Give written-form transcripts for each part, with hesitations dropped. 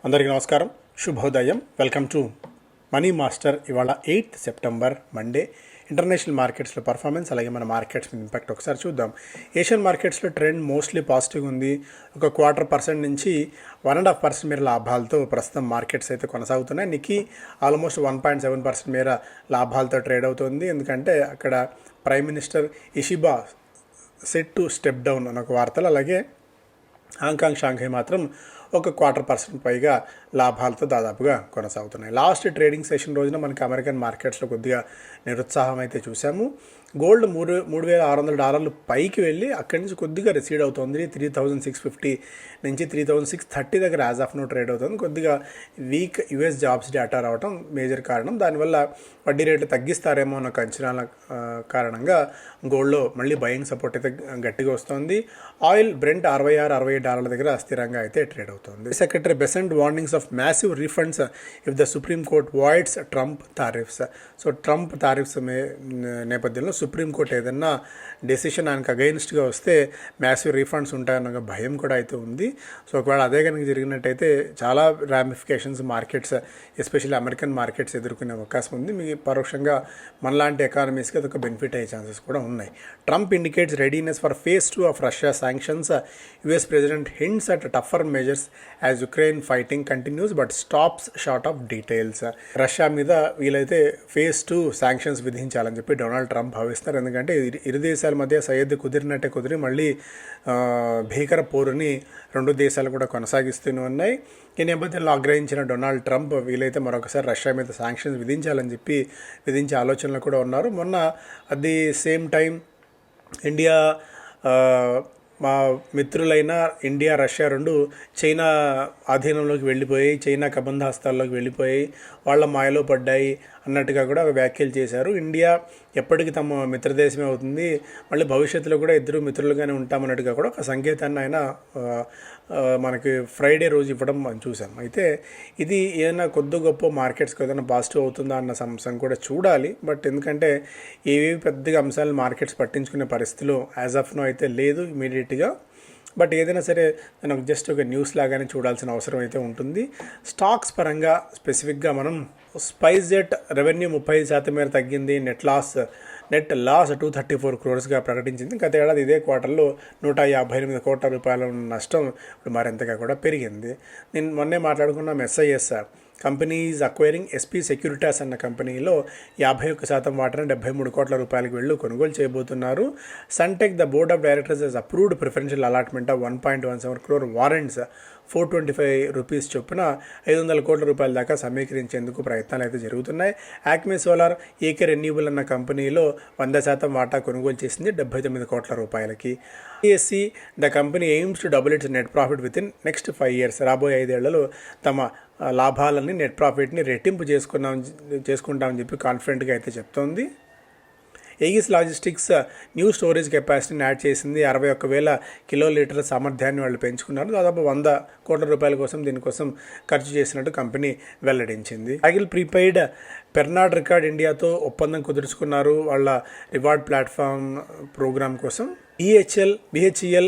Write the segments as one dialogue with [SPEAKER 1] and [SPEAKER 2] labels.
[SPEAKER 1] అందరికీ నమస్కారం, శుభోదయం. Welcome to money master. ఇవాళ 8 సెప్టెంబర్ మండే. ఇంటర్నేషనల్ మార్కెట్స్లో పర్ఫార్మెన్స్, అలాగే మన మార్కెట్స్ మీద ఇంపాక్ట్ ఒకసారి చూద్దాం. ఏషియన్ మార్కెట్స్లో ట్రెండ్ మోస్ట్లీ పాజిటివ్గా ఉంది. ఒక 0.25% నుంచి 1.5% మేర లాభాలతో ప్రస్తుతం మార్కెట్స్ అయితే కొనసాగుతున్నాయి. నికీ ఆల్మోస్ట్ 1.7% మేర లాభాలతో ట్రేడ్ అవుతుంది. ఎందుకంటే అక్కడ prime minister Ishiba set to step down అన్న ఒక వార్తలు, అలాగే హాంకాంగ్, షాంఘై మాత్రం ఒక 0.25% పైగా లాభాలతో దాదాపుగా కొనసాగుతున్నాయి. లాస్ట్ ట్రేడింగ్ సెషన్ రోజున మనకి అమెరికన్ మార్కెట్స్లో కొద్దిగా నిరుత్సాహం అయితే చూసాము. గోల్డ్ $3,600 పైకి వెళ్ళి అక్కడి నుంచి కొద్దిగా రిసీడ్ అవుతుంది. 3,650 నుంచి 3,630 దగ్గర యాజ్ ఆఫ్ నో ట్రేడ్ అవుతుంది. కొద్దిగా వీక్ యుఎస్ జాబ్స్ డేటా రావడం మేజర్ కారణం. దానివల్ల వడ్డీ రేట్లు తగ్గిస్తారేమో అన్న అంచనాల కారణంగా గోల్డ్లో మళ్ళీ బయింగ్ సపోర్ట్ అయితే గట్టిగా వస్తుంది. ఆయిల్ బ్రెంట్ $66-67 దగ్గర స్థిరంగా అయితే ట్రేడ్ అవుతుంది. Secretary Besant warnings of massive refunds if the supreme court voids Trump tariffs. So Trump tariffs నేపథ్యంలో సుప్రీంకోర్టు ఏదన్నా డెసిషన్ ఆయనకు అగైన్స్ట్గా వస్తే మ్యాసివ్ రీఫండ్స్ ఉంటాయన్న భయం కూడా అయితే ఉంది. సో ఒకవేళ అదే కనుక జరిగినట్టయితే చాలా ramifications markets, especially American markets ఎదుర్కొనే అవకాశం ఉంది. మీ పరోక్షంగా మనలాంటి ఎకానమీస్కి అదొక బెనిఫిట్ అయ్యే ఛాన్సెస్ కూడా ఉన్నాయి. Trump indicates readiness for phase 2 of Russia sanctions. US president hints at టఫర్ measures as Ukraine fighting continuous but stops short of details. Russia మీద వీలైతే phase 2 శాంక్షన్స్ విధించాలని చెప్పి డొనాల్డ్ ట్రంప్ భావిస్తారు. ఎందుకంటే ఇరు దేశాల మధ్య సయోధ్య కుదిరినట్టే కుదిరి మళ్ళీ భీకర పోరుని రెండు దేశాలు కూడా కొనసాగిస్తూనే ఉన్నాయి. ఈ నేపథ్యంలో ఆగ్రహించిన డొనాల్డ్ ట్రంప్ వీలైతే మరొకసారి రష్యా మీద శాంక్షన్స్ విధించాలని చెప్పి విధించే ఆలోచనలు కూడా ఉన్నారు. మొన్న at the same time India, మా మిత్రులైన ఇండియా, రష్యా రెండు చైనా ఆధీనంలోకి వెళ్ళిపోయి, చైనా కబంధ హస్తాల్లోకి వెళ్ళిపోయి వాళ్ళ మాయలో పడ్డాయి అన్నట్టుగా కూడా వ్యాఖ్యలు చేశారు. ఇండియా ఎప్పటికీ తమ మిత్రదేశమే అవుతుంది, మళ్ళీ భవిష్యత్తులో కూడా ఇద్దరు మిత్రులుగానే ఉంటామన్నట్టుగా కూడా ఒక సంకేతాన్ని ఆయన మనకి ఫ్రైడే రోజు ఇవ్వడం మనం చూసాం. అయితే ఇది ఏదైనా కొద్ది గొప్ప మార్కెట్స్కి ఏదైనా పాజిటివ్ అవుతుందా అన్న అంశం కూడా చూడాలి. బట్ ఎందుకంటే ఏవేవి పెద్దగా అంశాలను మార్కెట్స్ పట్టించుకునే పరిస్థితిలో యాజ్ ఆఫ్ నో అయితే లేదు ఇమీడియట్గా. బట్ ఏదైనా సరే నేను జస్ట్ ఒక న్యూస్ లాగానే చూడాల్సిన అవసరం అయితే ఉంటుంది. స్టాక్స్ పరంగా స్పెసిఫిక్గా మనం స్పైస్ జెట్ రెవెన్యూ 30% మేర తగ్గింది. నెట్ లాస్ 234 crores ప్రకటించింది. గత ఏడాది ఇదే క్వార్టర్లో 158 కోట్ల రూపాయల నష్టం ఇప్పుడు మరింతగా కూడా పెరిగింది. నేను మొన్నే మాట్లాడుకున్నాం, SIS company is acquiring SP సెక్యూరిటాస్ అన్న కంపెనీలో 51% వాటాను 73 కోట్ల రూపాయలకు వెళ్ళి కొనుగోలు చేయబోతున్నారు. Sunteck the board of directors has approved preferential allotment of 1.17 crore warrants 425 rupees చొప్పున 500 కోట్ల రూపాయల దాకా సమీకరించేందుకు ప్రయత్నాలు అయితే జరుగుతున్నాయి. యాక్మే సోలార్ ఏకే రెన్యూబుల్ అన్న కంపెనీలో 100% వాటా కొనుగోలు చేసింది 79 కోట్ల రూపాయలకి. CSE the company AIIMS to double it's net profit with in next 5 years. రాబోయే 5 ఏళ్లలో తమ లాభాలని, నెట్ ప్రాఫిట్ని రెట్టింపు చేసుకుంటామని చెప్పి కాన్ఫిడెంట్గా అయితే చెప్తోంది. ఎయిస్ లాజిస్టిక్స్ న్యూ స్టోరేజ్ కెపాసిటీని యాడ్ చేసింది. 61,000 కిలోలీటర్ల సామర్థ్యాన్ని వాళ్ళు పెంచుకున్నారు. దాదాపు 100 కోట్ల రూపాయల కోసం దీనికోసం ఖర్చు చేసినట్టు కంపెనీ వెల్లడించింది. ఆగిల్ ప్రీపెయిడ్ పెర్నాడ్ రికార్డ్ ఇండియాతో ఒప్పందం కుదుర్చుకున్నారు వాళ్ళ రివార్డ్ ప్లాట్ఫామ్ ప్రోగ్రామ్ కోసం. BHEL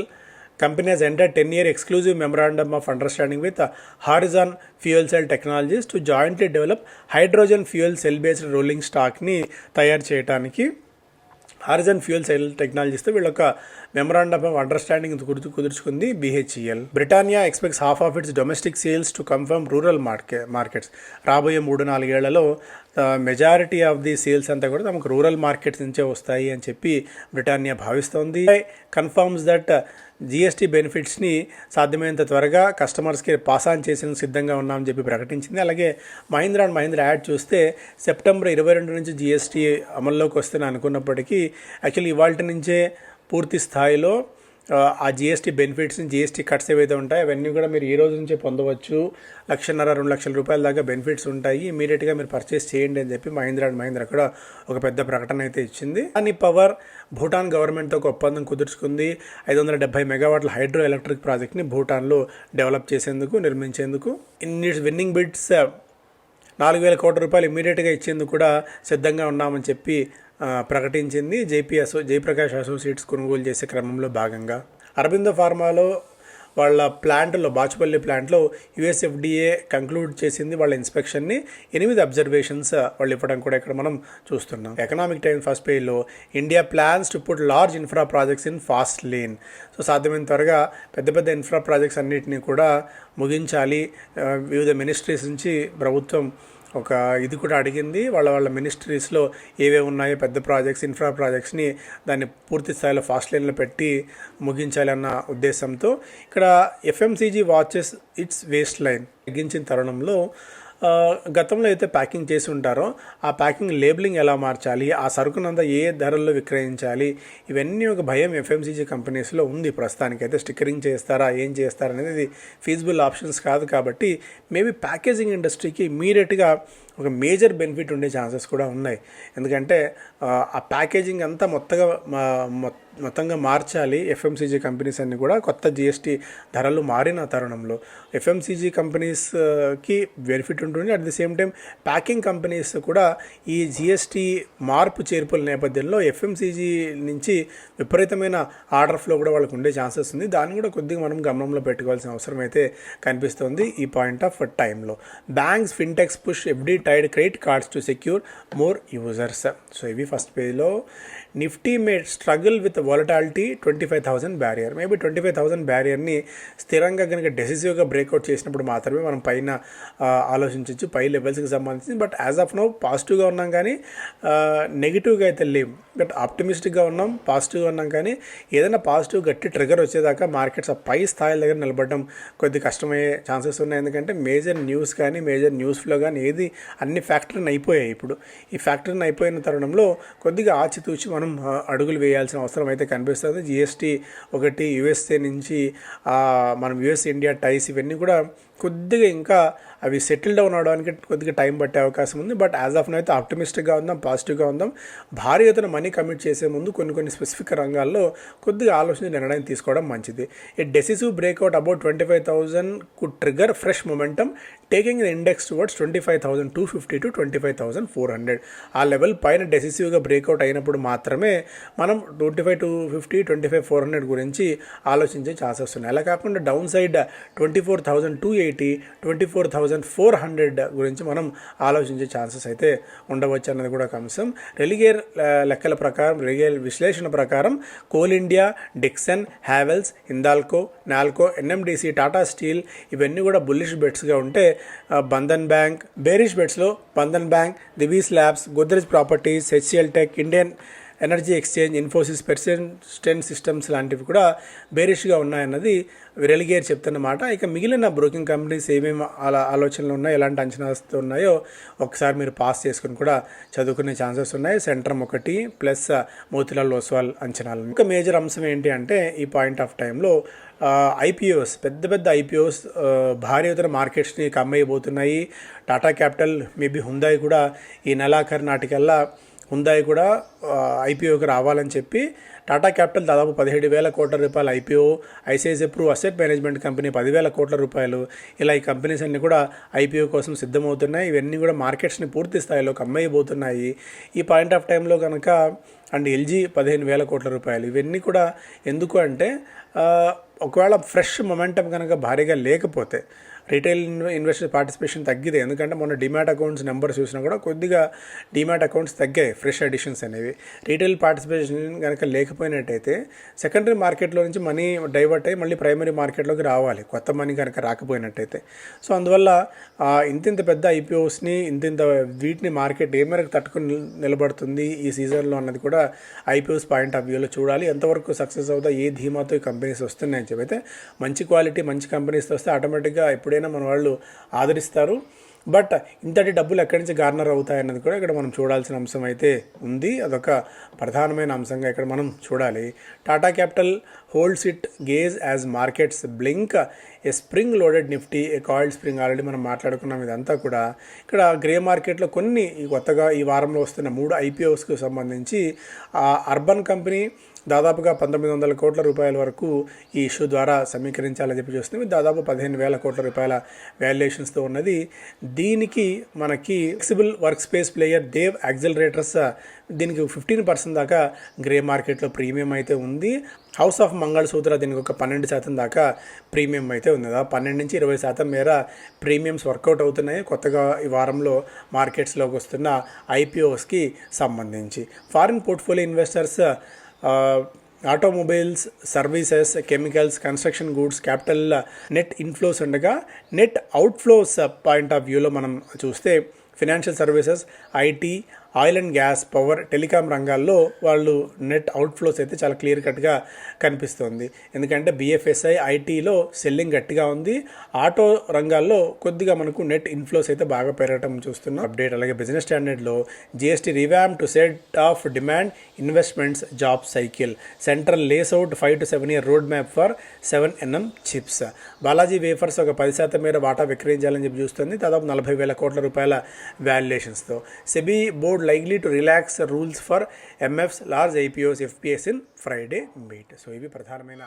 [SPEAKER 1] company has entered 10-year exclusive memorandum of understanding with Horizon Fuel Cell Technologies to jointly develop hydrogen fuel cell based rolling stock ni తయారు చేయడానికి హారిజన్ ఫ్యూయల్ సెల్ టెక్నాలజీస్తో వీళ్ళొక memorandum of understanding కుదుర్చుకుంది BHEL. Britannia expects half of its domestic sales to come from rural markets. రాబోయే 3-4 ఏళ్లలో majority of the sales అంతా కూడా తమకు రూరల్ మార్కెట్స్ నుంచే వస్తాయి అని చెప్పి బ్రిటానియా భావిస్తోంది. కన్ఫర్మ్స్ దట్ GST బెనిఫిట్స్ని సాధ్యమైనంత త్వరగా కస్టమర్స్కి పాస్ ఆన్ చేసేందుకు సిద్ధంగా ఉన్నామని చెప్పి ప్రకటించింది. అలాగే మహీంద్రా అండ్ మహీంద్రా యాడ్ చూస్తే సెప్టెంబర్ 22 నుంచి GST అమల్లోకి వస్తుందని అనుకున్నప్పటికీ యాక్చువల్లీ ఇవాళ నుంచే పూర్తి స్థాయిలో ఆ GST బెనిఫిట్స్ని, GST కట్స్ ఏవైతే ఉంటాయో అవన్నీ కూడా మీరు ఈ రోజు నుంచే పొందవచ్చు. 1,50,000-2 లక్షల రూపాయల దాకా బెనిఫిట్స్ ఉంటాయి. ఇమీడియట్గా మీరు పర్చేస్ చేయండి అని చెప్పి మహీంద్రా అండ్ మహీంద్రా కూడా ఒక పెద్ద ప్రకటన అయితే ఇచ్చింది. అదానీ పవర్ భూటాన్ గవర్నమెంట్తో ఒక ఒప్పందం కుదుర్చుకుంది. 570 మెగావాట్ల హైడ్రో ఎలక్ట్రిక్ ప్రాజెక్ట్ని భూటాన్లో డెవలప్ చేసేందుకు, నిర్మించేందుకు. ఇన్ ఇట్స్ విన్నింగ్ బిడ్స్ 4,000 కోట్ల రూపాయలు ఇమీడియట్గా ఇచ్చేందుకు కూడా సిద్ధంగా ఉన్నామని చెప్పి ప్రకటించింది. జయప్రకాష్ అసోసియేట్స్ కొనుగోలు చేసే క్రమంలో భాగంగా. అరబిందో ఫార్మాలో వాళ్ళ ప్లాంట్లో బాచుపల్లి ప్లాంట్లో యుఎస్ఎఫ్డిఏ కంక్లూడ్ చేసింది వాళ్ళ ఇన్స్పెక్షన్ని. 8 అబ్జర్వేషన్స్ వాళ్ళు ఇవ్వడం కూడా ఇక్కడ మనం చూస్తున్నాం. ఎకనామిక్ టైమ్ ఫస్ట్ పేజ్లో India plans to put large infra projects in fast lane. So సాధ్యమైన త్వరగా పెద్ద పెద్ద ఇన్ఫ్రా ప్రాజెక్ట్స్ అన్నిటినీ కూడా ముగించాలి. వివిధ మినిస్ట్రీస్ నుంచి ప్రభుత్వం ఒక ఇది కూడా అడిగింది. వాళ్ళ మినిస్ట్రీస్లో ఏవే ఉన్నాయో పెద్ద ప్రాజెక్ట్స్, ఇన్ఫ్రా ప్రాజెక్ట్స్ని దాన్ని పూర్తి స్థాయిలో ఫాస్ట్ లైన్లో పెట్టి ముగించాలి అన్న ఉద్దేశంతో ఇక్కడ FMCG watches it's waist line తగ్గించిన తరుణంలో గతంలో అయితే ప్యాకింగ్ చేసి ఉంటారో ఆ ప్యాకింగ్ లేబులింగ్ ఎలా మార్చాలి, ఆ సరుకునంతా ఏ ధరల్లో విక్రయించాలి, ఇవన్నీ ఒక భయం ఎఫ్ఎంసీజీ కంపెనీస్లో ఉంది. ప్రస్తుతానికి అయితే స్టిక్కరింగ్ చేస్తారా, ఏం చేస్తారా అనేది ఫీజిబుల్ ఆప్షన్స్ కాదు. కాబట్టి మేబీ ప్యాకేజింగ్ ఇండస్ట్రీకి ఇమీడియట్గా ఒక మేజర్ బెనిఫిట్ ఉండే ఛాన్సెస్ కూడా ఉన్నాయి. ఎందుకంటే ఆ ప్యాకేజింగ్ అంతా మొత్తంగా మార్చాలి ఎఫ్ఎంసీజీ కంపెనీస్ అన్ని కూడా. కొత్త జిఎస్టీ ధరలు మారిన తరుణంలో ఎఫ్ఎంసీజీ కంపెనీస్కి బెనిఫిట్ ఉంటుంది. At the same time packing companies కూడా ఈ జిఎస్టీ మార్పు చేర్పుల నేపథ్యంలో ఎఫ్ఎంసీజీ నుంచి విపరీతమైన ఆర్డర్ ఫ్లో కూడా వాళ్ళకు ఉండే ఛాన్సెస్ ఉంది. దాన్ని కూడా కొద్దిగా మనం గమనంలో పెట్టుకోవాల్సిన అవసరం అయితే కనిపిస్తుంది ఈ పాయింట్ ఆఫ్ టైంలో. Banks, fintechs push FD tied credit cards to secure more users. So ఇవి ఫస్ట్ పేజ్లో. Nifty may struggle with volatility 25,000 barrier. Maybe 25,000 బ్యారియర్ని స్థిరంగా కనుక డెసిసివ్గా బ్రేక్అవుట్ చేసినప్పుడు మాత్రమే మనం పైన ఆలోచించవచ్చు పై లెవెల్స్కి సంబంధించి. బట్ యాజ్ ఆఫ్ నౌ పాజిటివ్గా ఉన్నాం కానీ నెగిటివ్గా అయితే లేవు. బట్ ఆప్టిమిస్టిక్గా ఉన్నాం, పాజిటివ్గా ఉన్నాం. కానీ ఏదైనా పాజిటివ్ గట్టి ట్రిగర్ వచ్చేదాకా మార్కెట్స్ ఆ పై స్థాయిల దగ్గర నిలబడడం కొద్ది కష్టమయ్యే ఛాన్సెస్ ఉన్నాయి. ఎందుకంటే మేజర్ న్యూస్ కానీ మేజర్ న్యూస్ ఫ్లో కానీ ఏది అన్ని ఫ్యాక్టరీని అయిపోయాయి. ఇప్పుడు ఈ ఫ్యాక్టరీని అయిపోయిన తరుణంలో కొద్దిగా ఆచితూచి మనం అడుగులు వేయాల్సిన అవసరం అయితే కనిపిస్తుంది. జిఎస్టీ ఒకటి, యుఎస్ఏ నుంచి మనం యుఎస్ ఇండియా టైస్ ఇవన్నీ కూడా కొద్దిగా ఇంకా అవి సెటిల్ డౌన్ అవడానికి కొద్దిగా టైం పట్టే అవకాశం ఉంది. బట్ యాజ్ ఆఫ్ నో అయితే ఆప్టిమిస్టిక్గా ఉందాం, పాజిటివ్గా ఉందాం. భారీ ఎత్తున మనీ కమిట్ చేసే ముందు కొన్ని స్పెసిఫిక్ రంగాల్లో కొద్దిగా ఆలోచన నిర్ణయం తీసుకోవడం మంచిది. A decisive breakout about 25,000 could trigger fresh momentum taking the index towards 25,250 to 25,400. ఆ లెవెల్ పైన డెసిసివ్గా బ్రేక్అవుట్ అయినప్పుడు మాత్రమే మనం 25,250, 25,400 గురించి ఆలోచించే ఛాన్సెస్ ఉన్నాయి. అలా కాకుండా డౌన్ సైడ్ 24,280, 24,400 గురించి మనం ఆలోచించే ఛాన్సెస్ అయితే ఉండవచ్చు అన్నది కూడా ఒక అంశం. రెలిగేర్ లెక్కల ప్రకారం, రెలిగేర్ విశ్లేషణ ప్రకారం కోల్ ఇండియా, డిక్సన్, హ్యావెల్స్, హిందాల్కో, నాల్కో, ఎన్ఎండిసి, టాటా స్టీల్ ఇవన్నీ కూడా బుల్లిష్ బెట్స్గా ఉంటే బంధన్ బ్యాంక్, బేరిష్ బెట్స్లో బంధన్ బ్యాంక్, దివీస్ ల్యాబ్స్, గోద్రేజ్ ప్రాపర్టీస్, హెచ్సిఎల్ టెక్, ఇండియన్ ఎనర్జీ ఎక్స్చేంజ్, ఇన్ఫోసిస్, పెర్సిస్టెంట్ సిస్టమ్స్ లాంటివి కూడా బేరిష్గా ఉన్నాయన్నది రెలిగేర్ చెప్తున్నమాట. ఇక మిగిలిన బ్రోకింగ్ కంపెనీస్ ఏమేమి ఆలోచనలు ఉన్నాయో, ఎలాంటి అంచనాలు ఉన్నాయో ఒకసారి మీరు పాస్ చేసుకుని కూడా చదువుకునే ఛాన్సెస్ ఉన్నాయి. సెంట్రమ్ ఒకటి ప్లస్ మోతిలాల్ ఓస్వాల్ అంచనాలు. ఇంకా మేజర్ అంశం ఏంటి అంటే ఈ పాయింట్ ఆఫ్ టైంలో ఐపీఓస్, పెద్ద ఐపీఓస్ భారీ ఎత్తున మార్కెట్స్ని కమ్మయిపోతున్నాయి. టాటా క్యాపిటల్, మేబీ హుందాయ్ కూడా ఈ నెలాఖరు నాటికల్లా హుందాయ్ కూడా ఐపీఓకి రావాలని చెప్పి టాటా క్యాపిటల్ దాదాపు 17,000 కోట్ల రూపాయల IPO, ICICI Pru asset management company 10,000 కోట్ల రూపాయలు, ఇలా ఈ కంపెనీస్ అన్నీ కూడా ఐపీఓ కోసం సిద్ధమవుతున్నాయి. ఇవన్నీ కూడా మార్కెట్స్ని పూర్తి స్థాయిలో కమ్మయిపోతున్నాయి ఈ పాయింట్ ఆఫ్ టైంలో కనుక. అండ్ ఎల్జీ 15,000 కోట్ల రూపాయలు. ఇవన్నీ కూడా ఎందుకు అంటే ఒకవేళ ఫ్రెష్ మొమెంటం కనుక భారీగా లేకపోతే రీటైల్ ఇన్వెస్టర్ పార్టిసిపేషన్ తగ్గితే, ఎందుకంటే మొన్న డిమాట్ అకౌంట్స్ నెంబర్ చూసినా కూడా కొద్దిగా డిమాట్ అకౌంట్స్ తగ్గాయి, ఫ్రెష్ అడిషన్స్ అనేవి. రీటైల్ పార్టిసిపేషన్ కనుక లేకపోయినట్టయితే సెకండరీ మార్కెట్లో నుంచి మనీ డైవర్ట్ అయ్యి మళ్ళీ ప్రైమరీ మార్కెట్లోకి రావాలి, కొత్త మనీ కనుక రాకపోయినట్టయితే. సో అందువల్ల ఇంత పెద్ద ఐపీఓస్ని, ఇంత వీటిని మార్కెట్ ఏ మేరకు తట్టుకుని నిలబడుతుంది ఈ సీజన్లో అన్నది కూడా ఐపీఓస్ పాయింట్ ఆఫ్ వ్యూలో చూడాలి. ఎంతవరకు సక్సెస్ అవుతా, ఏ ధీమాతో ఈ కంపెనీస్ వస్తున్నాయని చెప్పి. అయితే మంచి క్వాలిటీ, మంచి కంపెనీస్ వస్తే ఆటోమేటిక్గా ఎప్పుడైనా మన వాళ్ళు ఆదరిస్తారు. బట్ ఇంతటి డబ్బులు ఎక్కడి నుంచి గార్నర్ అవుతాయన్నది కూడా ఇక్కడ మనం చూడాల్సిన అంశం అయితే ఉంది. అదొక ప్రధానమైన అంశంగా ఇక్కడ మనం చూడాలి. Tata capital holds it gauge as markets blink A spring loaded Nifty, A coiled spring. Already మనం మాట్లాడుకున్నాం ఇదంతా కూడా. ఇక్కడ గ్రే మార్కెట్లో కొత్తగా ఈ వారంలో వస్తున్న 3 ఐపీఓస్కి సంబంధించి అర్బన్ కంపెనీ, దాదాపుగా 1900 కోట్ల రూపాయల వరకు ఈ ఇష్యూ ద్వారా సమీకరించాలని చెప్పి చూస్తుంది. దాదాపు 15,000 కోట్ల రూపాయల వాల్యుయేషన్స్తో ఉన్నది. దీనికి మనకి flexible work space player Dev accelerators దీనికి 15% దాకా గ్రే మార్కెట్లో ప్రీమియం అయితే ఉంది. హౌస్ ఆఫ్ మంగళసూత్ర దీనికి ఒక 12% దాకా ప్రీమియం అయితే ఉంది. 12 నుంచి 20% మేర ప్రీమియమ్స్ వర్కౌట్ అవుతున్నాయి కొత్తగా ఈ వారంలో మార్కెట్స్లోకి వస్తున్న ఐపీఓస్కి సంబంధించి. Foreign portfolio investors automobiles, services, chemicals, construction goods, capital net inflows ఉండగా నెట్ అవుట్ఫ్లోస్ పాయింట్ ఆఫ్ వ్యూలో మనం చూస్తే financial services, IT, oil and gas, power, telecom రంగాల్లో వాళ్ళు నెట్ అవుట్ఫ్లోస్ అయితే చాలా క్లియర్ కట్గా కనిపిస్తుంది. ఎందుకంటే బిఎఫ్ఎస్ఐ, ఐటీలో సెల్లింగ్ గట్టిగా ఉంది. ఆటో రంగాల్లో కొద్దిగా మనకు నెట్ ఇన్ఫ్లోస్ అయితే బాగా పెరగటం చూస్తున్నాం. అప్డేట్ అలాగే బిజినెస్ స్టాండర్డ్లో GST revamp to set off demand investments job cycle, central lays out 5 to 7 year road map for 7nm chips. Balaji Wafers ఒక 10% మేర వాటా విక్రయించాలని చెప్పి చూస్తుంది. దాదాపు 40,000 కోట్ల రూపాయల వాల్యుయేషన్స్తో. SEBI board likely to relax rules for MFs, large IPOs, FPS in Friday meet. So ఇవి ప్రధానమైన